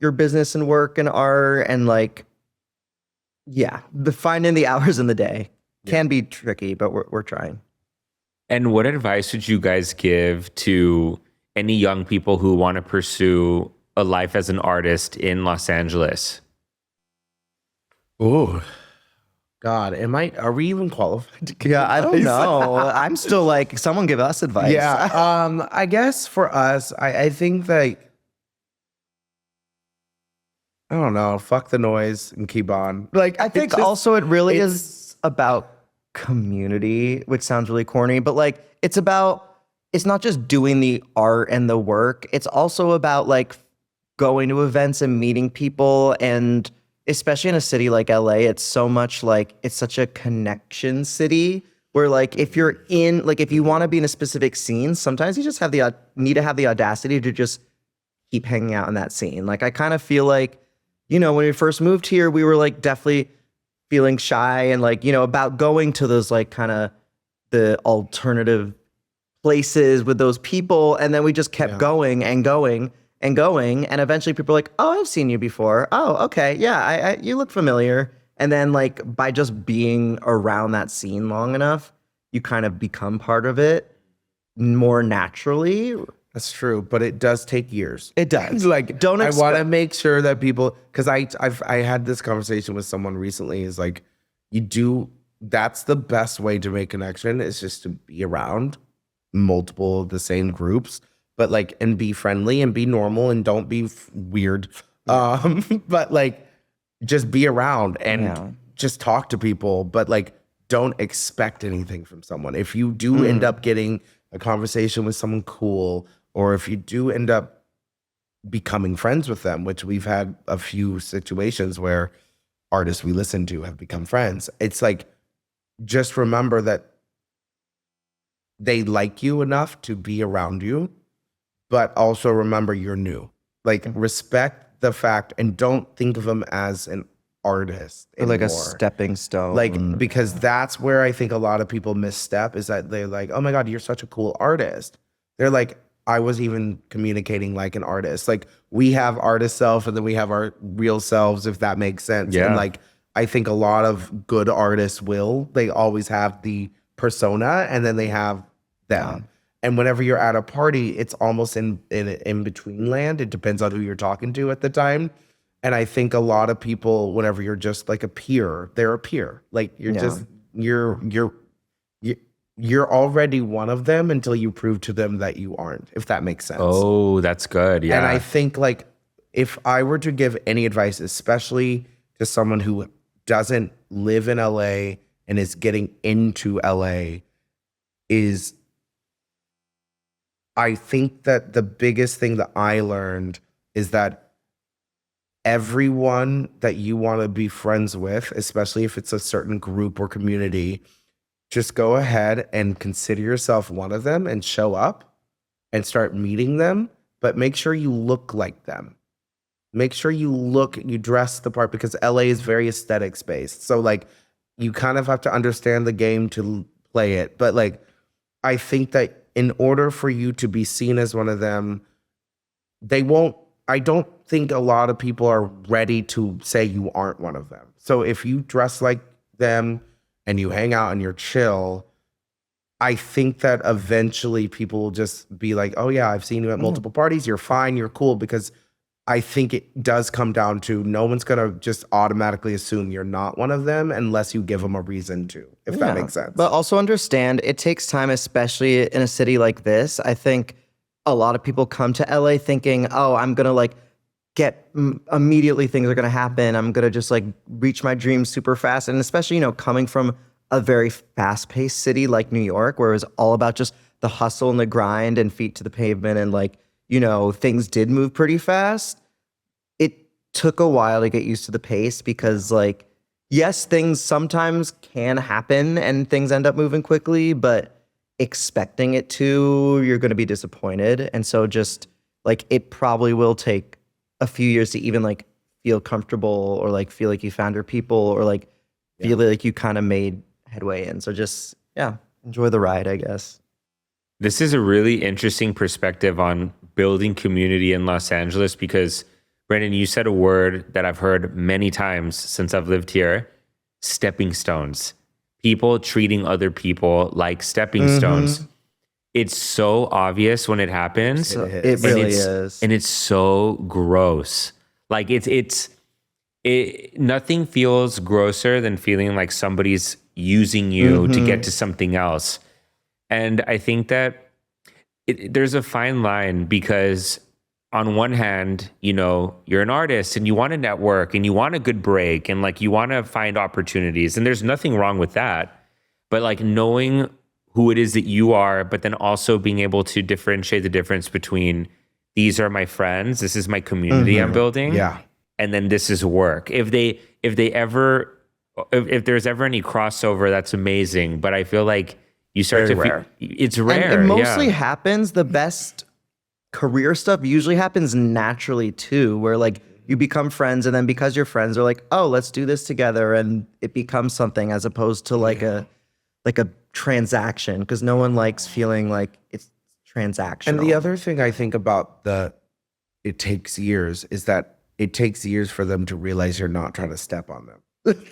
your business and work and art, and like, finding the hours in the day can be tricky, but we're trying. And what advice would you guys give to any young people who want to pursue a life as an artist in Los Angeles? Oh, God, are we even qualified to give I don't advice? know. I'm still like, someone give us advice. Yeah. I guess for us, I think that, I don't know, fuck the noise and keep on. Like, I think also it really is about community, which sounds really corny, but like it's not just doing the art and the work. It's also about like going to events and meeting people. And especially in a city like LA, it's so much like, it's such a connection city where like, if you're in, like if you want to be in a specific scene, sometimes you just need to have the audacity to just keep hanging out in that scene. Like I kind of feel like, you know, when we first moved here, we were like definitely feeling shy and like, you know, about going to those like kind of the alternative places with those people. And then we just kept going and going and going. And eventually people are like, oh, I've seen you before. Oh, okay. Yeah, you look familiar. And then like by just being around that scene long enough, you kind of become part of it more naturally. That's true, but it does take years. It does. Like, Don't I want to expect- make sure that people, because I had this conversation with someone recently. Is like, that's the best way to make connection is just to be around multiple of the same groups, but like, and be friendly and be normal and don't be weird. But like, just be around and just talk to people, but like, don't expect anything from someone. If you do end up getting a conversation with someone cool, or if you do end up becoming friends with them, which we've had a few situations where artists we listen to have become friends, it's like, just remember that they like you enough to be around you, but also remember you're new. Like, respect the fact and don't think of them as an artist Or like a anymore. stepping stone. Like, because that's where I think a lot of people misstep, is that they're like, oh my God, you're such a cool artist. They're like, I was even communicating like an artist. Like, we have artist self and then we have our real selves, if that makes sense. Yeah. And like, I think a lot of good artists they always have the persona and then they have them. Yeah. And whenever you're at a party, it's almost in between land. It depends on who you're talking to at the time. And I think a lot of people, whenever you're just like a peer, they're a peer. Like, you're just you're already one of them until you prove to them that you aren't, if that makes sense. Oh, that's good. Yeah. And I think like, if I were to give any advice, especially to someone who doesn't live in LA and is getting into LA, is I think that the biggest thing that I learned is that everyone that you want to be friends with, especially if it's a certain group or community, just go ahead and consider yourself one of them and show up and start meeting them, but make sure you look like them. Make sure you dress the part, because LA is very aesthetics based. So like, you kind of have to understand the game to play it. But like, I think that in order for you to be seen as one of them, I don't think a lot of people are ready to say you aren't one of them. So if you dress like them and you hang out and you're chill, I think that eventually people will just be like, oh yeah, I've seen you at multiple parties. You're fine. You're cool. Because I think it does come down to, no one's going to just automatically assume you're not one of them unless you give them a reason to, if that makes sense. But also understand it takes time, especially in a city like this. I think a lot of people come to LA thinking, oh, I'm going to like get immediately things are going to happen. I'm going to just like reach my dreams super fast. And especially, coming from a very fast paced city like New York, where it was all about just the hustle and the grind and feet to the pavement, and like, things did move pretty fast. It took a while to get used to the pace, because like, yes, things sometimes can happen and things end up moving quickly, but expecting it to, you're going to be disappointed. And so just like, it probably will take a few years to even like feel comfortable, or like feel like you found your people, or like feel like you kind of made headway in. So just, enjoy the ride, I guess. This is a really interesting perspective on building community in Los Angeles, because Brandon, you said a word that I've heard many times since I've lived here: stepping stones. People treating other people like stepping stones. It's so obvious when it happens. It really is. And it's so gross. Like, nothing feels grosser than feeling like somebody's using you to get to something else. And I think that there's a fine line, because on one hand, you're an artist and you want to network and you want a good break and like you want to find opportunities, and there's nothing wrong with that. But like, knowing who it is that you are, but then also being able to differentiate the difference between, these are my friends, this is my community I'm building. Yeah. And then this is work. If there's ever any crossover, that's amazing. But I feel like you start Very to rare. It's rare. And it mostly happens, the best career stuff usually happens naturally too, where like you become friends, and then because you're friends, they're like, oh, let's do this together, and it becomes something, as opposed to like a transaction, because no one likes feeling like it's transactional. And the other thing I think about it takes years, is that it takes years for them to realize you're not trying to step on them.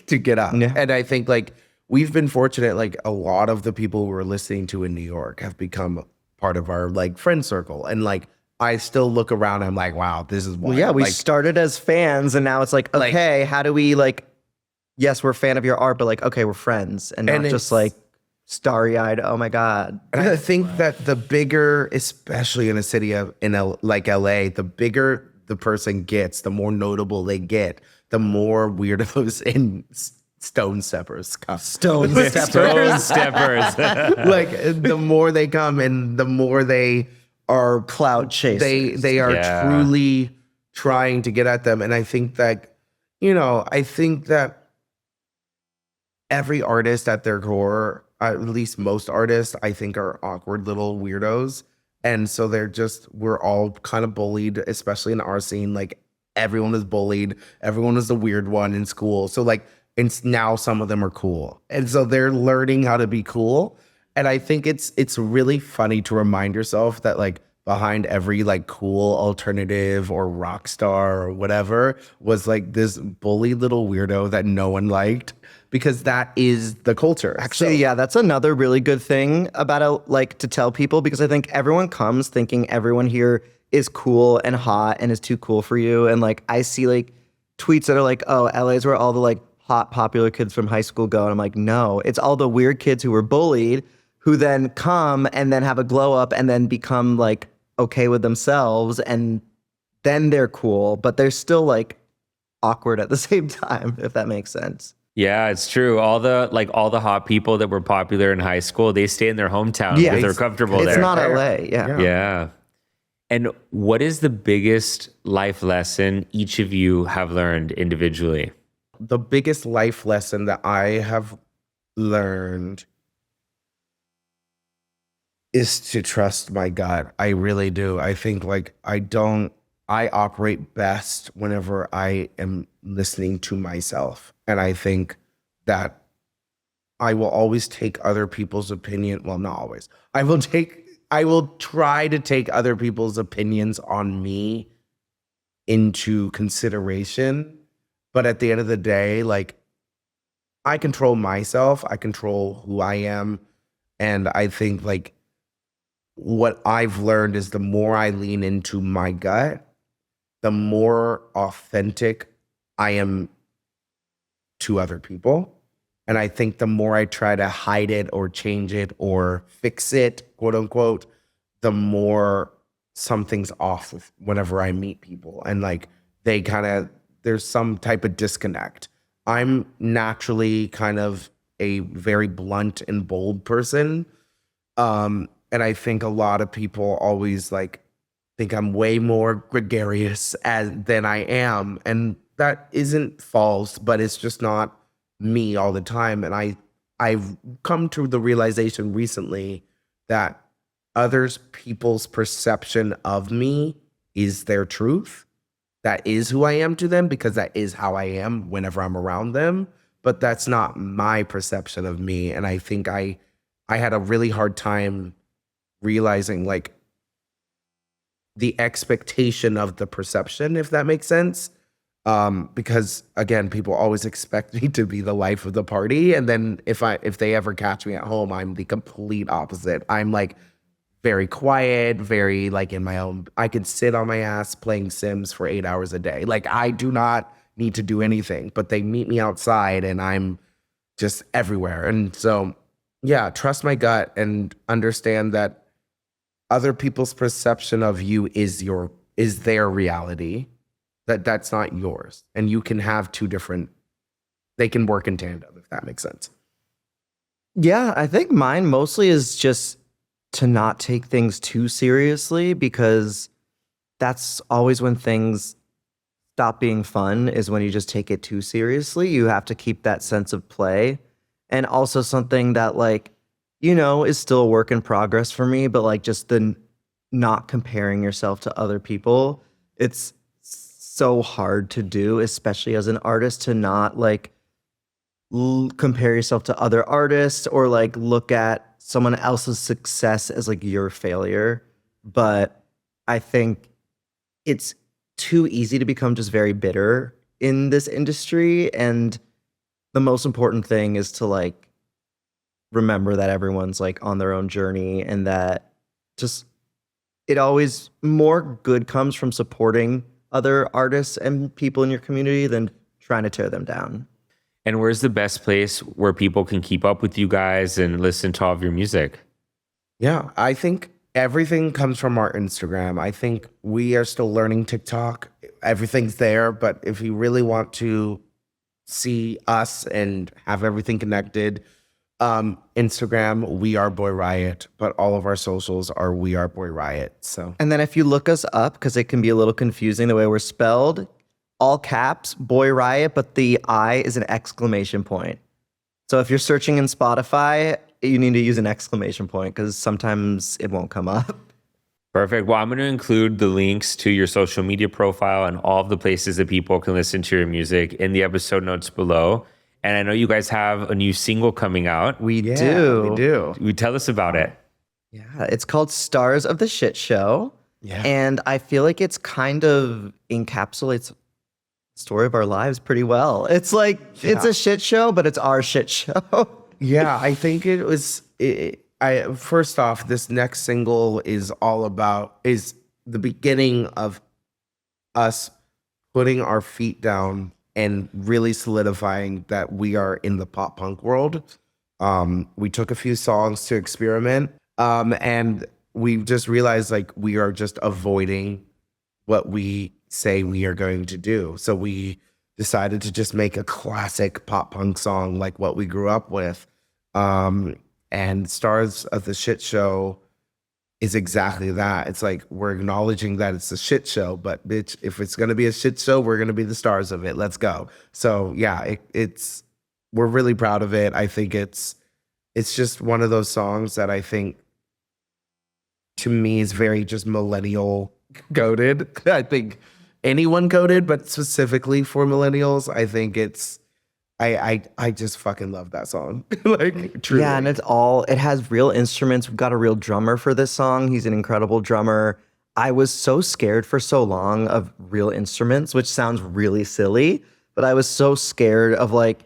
to get up. Yeah. And I think like we've been fortunate, like a lot of the people we're listening to in New York have become part of our like friend circle. And like I still look around, I'm like, wow, this is wild. Well, yeah, we like, started as fans, and now it's like, okay, how do we like? Yes, we're a fan of your art, but like, okay, we're friends, and not just like starry-eyed. Oh my god! And I think that the bigger, especially in a city of like LA, the bigger the person gets, the more notable they get, the more weirdos and stone steppers come. Stone Stone steppers. Like the more they come and the more they are cloud chasers. they are Yeah. truly trying to get at them. And I think that, I think that every artist at their core, at least most artists, I think are awkward little weirdos. And so we're all kind of bullied, especially in our scene. Like everyone is bullied. Everyone is the weird one in school. So like, now some of them are cool. And so they're learning how to be cool. And I think it's really funny to remind yourself that like behind every like cool alternative or rock star or whatever was like this bully little weirdo that no one liked, because that is the culture. Actually, yeah, that's another really good thing about like to tell people, because I think everyone comes thinking everyone here is cool and hot and is too cool for you. And like I see like tweets that are like, oh, LA is where all the like hot popular kids from high school go. And I'm like, no, it's all the weird kids who were bullied who then come and then have a glow up and then become like okay with themselves, and then they're cool, but they're still like awkward at the same time, if that makes sense. Yeah, it's true. All the hot people that were popular in high school, they stay in their hometown because they're comfortable there. It's not LA, yeah. Yeah. And what is the biggest life lesson each of you have learned individually? The biggest life lesson that I have learned is to trust my gut. I really do. I think like I operate best whenever I am listening to myself. And I think that I will always take other people's opinion. Well, not always. I will try to take other people's opinions on me into consideration. But at the end of the day, like I control myself. I control who I am. And I think like what I've learned is the more I lean into my gut, the more authentic I am to other people. And I think the more I try to hide it or change it or fix it, quote unquote, the more something's off whenever I meet people. And like there's some type of disconnect. I'm naturally kind of a very blunt and bold person. And I think a lot of people always like think I'm way more gregarious than I am. And that isn't false, but it's just not me all the time. And I've come to the realization recently that people's perception of me is their truth. That is who I am to them, because that is how I am whenever I'm around them. But that's not my perception of me. And I think I had a really hard time realizing like the expectation of the perception, if that makes sense. Because again, people always expect me to be the life of the party. And then if they ever catch me at home, I'm the complete opposite. I'm like very quiet, very like in my own, I could sit on my ass playing Sims for 8 hours a day. Like I do not need to do anything, but they meet me outside and I'm just everywhere. And so, yeah, trust my gut and understand that other people's perception of you is their reality, that's not yours. And you can have they can work in tandem, if that makes sense. Yeah, I think mine mostly is just to not take things too seriously, because that's always when things stop being fun, is when you just take it too seriously. You have to keep that sense of play. And also something that like, is still a work in progress for me, but like just the not comparing yourself to other people. It's so hard to do, especially as an artist, to not like compare yourself to other artists or like look at someone else's success as like your failure. But I think it's too easy to become just very bitter in this industry. And the most important thing is to like remember that everyone's like on their own journey, and that just it always more good comes from supporting other artists and people in your community than trying to tear them down. And where's the best place where people can keep up with you guys and listen to all of your music? Yeah, I think everything comes from our Instagram. I think we are still learning TikTok. Everything's there, but if you really want to see us and have everything connected, Instagram, we are Boy Riot, but all of our socials are we are Boy Riot. So, And then if you look us up, because it can be a little confusing the way we're spelled, all caps, Boy Riot, but the I is an exclamation point. So if you're searching in Spotify, you need to use an exclamation point because sometimes it won't come up. Perfect. Well, I'm going to include the links to your social media profile and all of the places that people can listen to your music in the episode notes below. And I know you guys have a new single coming out. We yeah, do. we do. You tell us about it. Yeah, it's called Stars of the Shit Show. Yeah. And I feel like it's kind of encapsulates the story of our lives pretty well. It's like, it's a shit show, but it's our shit show. Yeah, I think it was. First off, this next single is the beginning of us putting our feet down and really solidifying that we are in the pop punk world. We took a few songs to experiment, and we just realized like we are just avoiding what we say we are going to do. So we decided to just make a classic pop punk song like what we grew up with. And Stars of the Shit Show is exactly that. It's like we're acknowledging that it's a shit show, but bitch, if it's gonna be a shit show, we're gonna be the stars of it. Let's go. So yeah, we're really proud of it. I think it's just one of those songs that I think to me is very just millennial coded. I think anyone coded, but specifically for millennials, I think I just fucking love that song. Like truly. Yeah, and it has real instruments. We've got a real drummer for this song. He's an incredible drummer. I was so scared for so long of real instruments, which sounds really silly, but I was so scared of like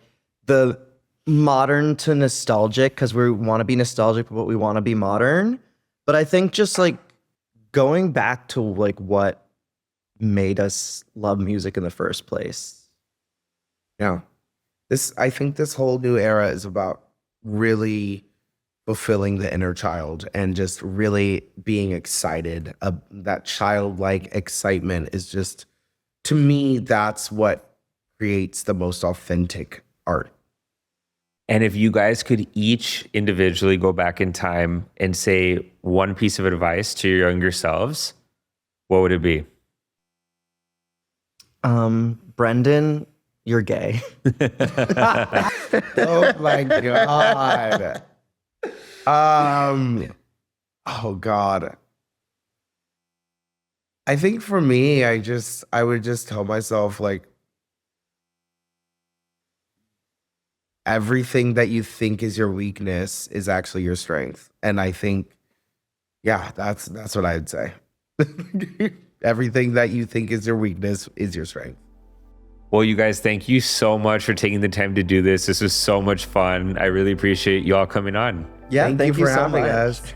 the modern to nostalgic because we want to be nostalgic, but we want to be modern. But I think just like going back to like what made us love music in the first place. Yeah. I think this whole new era is about really fulfilling the inner child and just really being excited. That childlike excitement is just, to me, that's what creates the most authentic art. And if you guys could each individually go back in time and say one piece of advice to your younger selves, what would it be? Brendan, you're gay. Oh my God. Oh God. I think for me, I would just tell myself like everything that you think is your weakness is actually your strength. And I think, yeah, that's what I'd say. Everything that you think is your weakness is your strength. Well, you guys, thank you so much for taking the time to do this. This was so much fun. I really appreciate you all coming on. Yeah, thank you for so having much. us.